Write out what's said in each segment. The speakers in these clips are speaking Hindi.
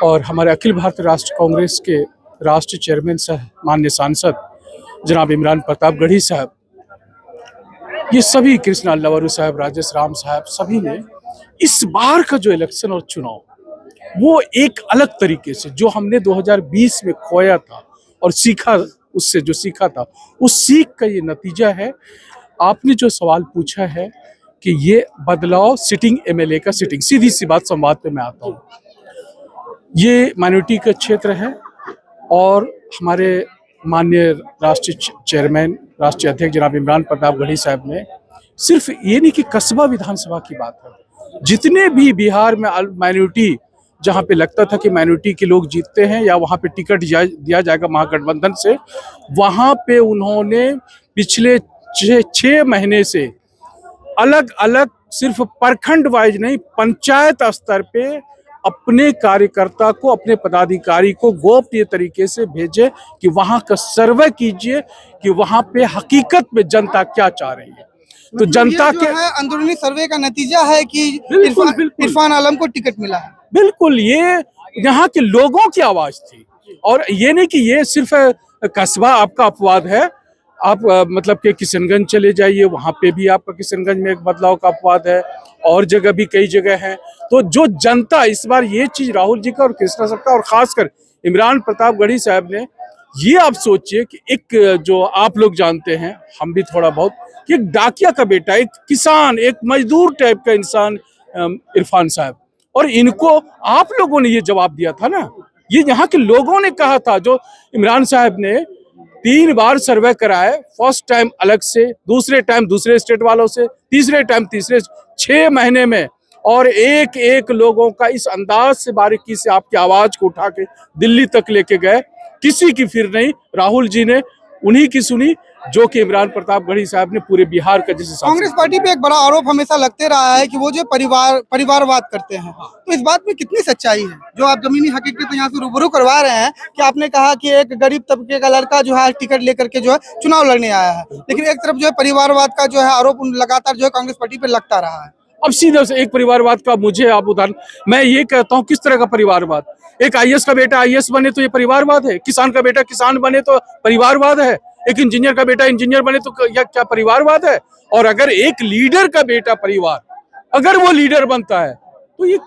और हमारे अखिल भारतीय राष्ट्र कांग्रेस के राष्ट्रीय चेयरमैन साहब, माननीय सांसद जनाब इमरान प्रतापगढ़ी साहब, ये सभी, कृष्णा लवरू साहब, राजेश राम साहब, सभी ने इस बार का जो इलेक्शन और चुनाव वो एक अलग तरीके से, जो हमने 2020 में खोया था और सीखा, उससे जो सीखा था उस सीख का ये नतीजा है। आपने जो सवाल पूछा है कि ये बदलाव सिटिंग एमएलए का, सिटिंग, सीधी सी बात, संवाद पे मैं आता हूँ। ये माइनॉरिटी का क्षेत्र है और हमारे माननीय राष्ट्रीय चेयरमैन, राष्ट्रीय अध्यक्ष जनाब इमरान प्रतापगढ़ी साहब ने सिर्फ ये नहीं कि कस्बा विधानसभा की बात है, जितने भी बिहार में माइनॉरिटी, जहाँ पे लगता था कि माइनॉरिटी के लोग जीतते हैं या वहाँ पे टिकट दिया जाएगा महागठबंधन से, वहाँ पे उन्होंने पिछले 6 महीने से अलग अलग, सिर्फ प्रखंड वाइज नहीं, पंचायत स्तर पे अपने कार्यकर्ता को, अपने पदाधिकारी को गोपनीय तरीके से भेजे कि वहां का सर्वे कीजिए कि वहां पे हकीकत में जनता क्या चाह रही है। तो जनता के अंदरूनी सर्वे का नतीजा है कि इरफान आलम को टिकट मिला है। बिल्कुल, ये यहाँ के लोगों की आवाज थी। और ये नहीं कि ये सिर्फ कस्बा आपका अपवाद है, आप मतलब कि किशनगंज चले जाइए, वहाँ पे भी आपका किशनगंज में एक बदलाव का अपवाद है, और जगह भी कई जगह है। तो जो जनता इस बार, ये चीज राहुल जी का और कृष्णा साहब का और खासकर इमरान प्रतापगढ़ी साहब ने, ये आप सोचिए कि एक, जो आप लोग जानते हैं, हम भी थोड़ा बहुत, कि एक डाकिया का बेटा, एक किसान, एक मजदूर टाइप का इंसान इरफान साहब, और इनको आप लोगों ने ये जवाब दिया था ना, ये यहाँ के लोगों ने कहा था। जो इमरान साहब ने 3 बार सर्वे कराए, फर्स्ट टाइम अलग से, दूसरे टाइम दूसरे स्टेट वालों से, तीसरे टाइम तीसरे, 6 महीने में, और एक एक लोगों का इस अंदाज से, बारीकी से आपकी आवाज को उठा के दिल्ली तक लेके गए, किसी की फिर नहीं, राहुल जी ने उन्हीं की सुनी, जो कि इमरान प्रतापगढ़ी साहब ने पूरे बिहार का, जैसे कांग्रेस पार्टी पे एक बड़ा आरोप हमेशा लगते रहा है कि वो जो परिवारवाद करते हैं, तो इस बात में कितनी सच्चाई है जो आप जमीनी हकीकत यहाँ से रूबरू करवा रहे हैं? कि आपने कहा कि एक गरीब तबके का लड़का जो है टिकट लेकर के जो है चुनाव लड़ने आया है, लेकिन एक तरफ जो है परिवारवाद का जो है आरोप लगातार जो है कांग्रेस पार्टी पे लगता रहा है। अब सीधे से एक परिवारवाद का मुझे आप उदाहरण, मैं ये कहता हूँ, किस तरह का परिवारवाद? एक आईएएस का बेटा आईएएस बने तो ये परिवारवाद है, किसान का बेटा किसान बने तो परिवारवाद है, एक इंजीनियर का बेटा इंजीनियर बने तो क्या परिवारवाद है? और अगर एक लीडर का बेटा परिवार, अगर वो लीडर बनता है तो ये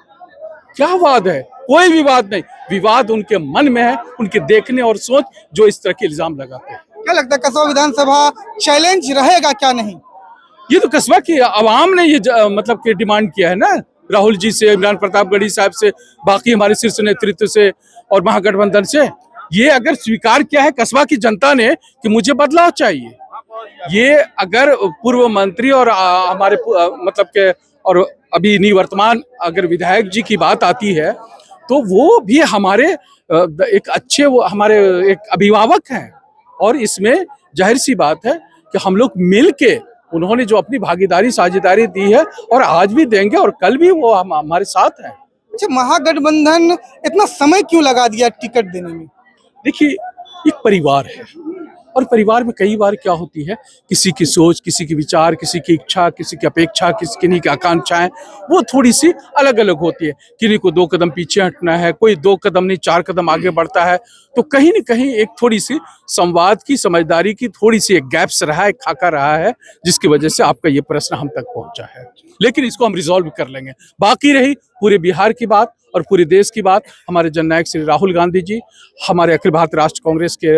क्या वाद है? कोई विवाद नहीं, विवाद उनके मन में है, उनके देखने और सोच, जो इस तरह के इल्जाम लगाते हैं। क्या लगता है कस्बा विधानसभा चैलेंज रहेगा क्या? नहीं, ये तो कस्बा की आवाम ने ये मतलब कि डिमांड किया है ना, राहुल जी से, इमरान प्रतापगढ़ी साहब से, बाकी हमारे शीर्ष नेतृत्व से और महागठबंधन से। ये अगर स्वीकार किया है कस्बा की जनता ने कि मुझे बदलाव चाहिए, ये अगर पूर्व मंत्री और हमारे मतलब के, और अभी निवर्तमान अगर विधायक जी की बात आती है, तो वो भी हमारे एक अच्छे, वो हमारे एक अभिभावक हैं, और इसमें जाहिर सी बात है कि हम लोग मिल के, उन्होंने जो अपनी भागीदारी, साझेदारी दी है, और आज भी देंगे, और कल भी वो हमारे साथ हैं। अच्छा, महागठबंधन इतना समय क्यों लगा दिया टिकट देने में? देखिए, एक परिवार है, और परिवार में कई बार क्या होती है, किसी की सोच, किसी की विचार, किसी की इच्छा, किसी की अपेक्षा, किसी की आकांक्षाएं, वो थोड़ी सी अलग अलग होती है। किसी को 2 कदम पीछे हटना है, कोई 2 कदम नहीं 4 कदम आगे बढ़ता है, तो कहीं न कहीं एक थोड़ी सी संवाद की, समझदारी की थोड़ी सी एक गैप्स रहा है, खाका रहा है, जिसकी वजह से आपका ये प्रश्न हम तक पहुंचा है। लेकिन इसको हम रिजॉल्व कर लेंगे। बाकी रही पूरे बिहार की बात और पूरे देश की बात, हमारे जननायक श्री राहुल गांधी जी, हमारे अखिल भारतीय राष्ट्र कांग्रेस के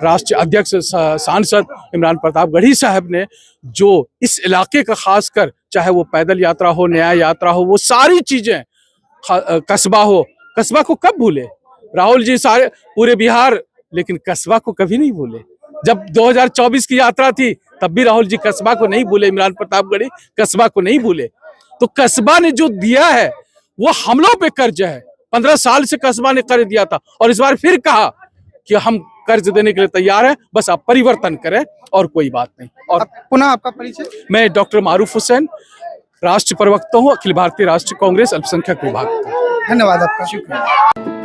राष्ट्रीय अध्यक्ष सांसद इमरान प्रतापगढ़ी साहब ने, जो इस इलाके का खासकर, चाहे वो पैदल यात्रा हो, न्याय यात्रा हो, वो सारी चीजें, कस्बा हो, कस्बा को कब भूले राहुल जी? सारे पूरे बिहार, लेकिन कस्बा को कभी नहीं भूले। जब 2024 की यात्रा थी, तब भी राहुल जी कस्बा को नहीं भूले, इमरान प्रतापगढ़ी कस्बा को नहीं भूले। तो कस्बा ने जो दिया है वो हम लोग पे कर्ज है, 15 साल से कस्बा ने कर्ज दिया था, और इस बार फिर कहा कि हम कर्ज देने के लिए तैयार हैं, बस आप परिवर्तन करें, और कोई बात नहीं। और पुनः आपका परिचय? मैं डॉक्टर मारूफ हुसैन, राष्ट्रीय प्रवक्ता हूँ, अखिल भारतीय राष्ट्रीय कांग्रेस अल्पसंख्यक विभाग। धन्यवाद आपका। शुक्रिया।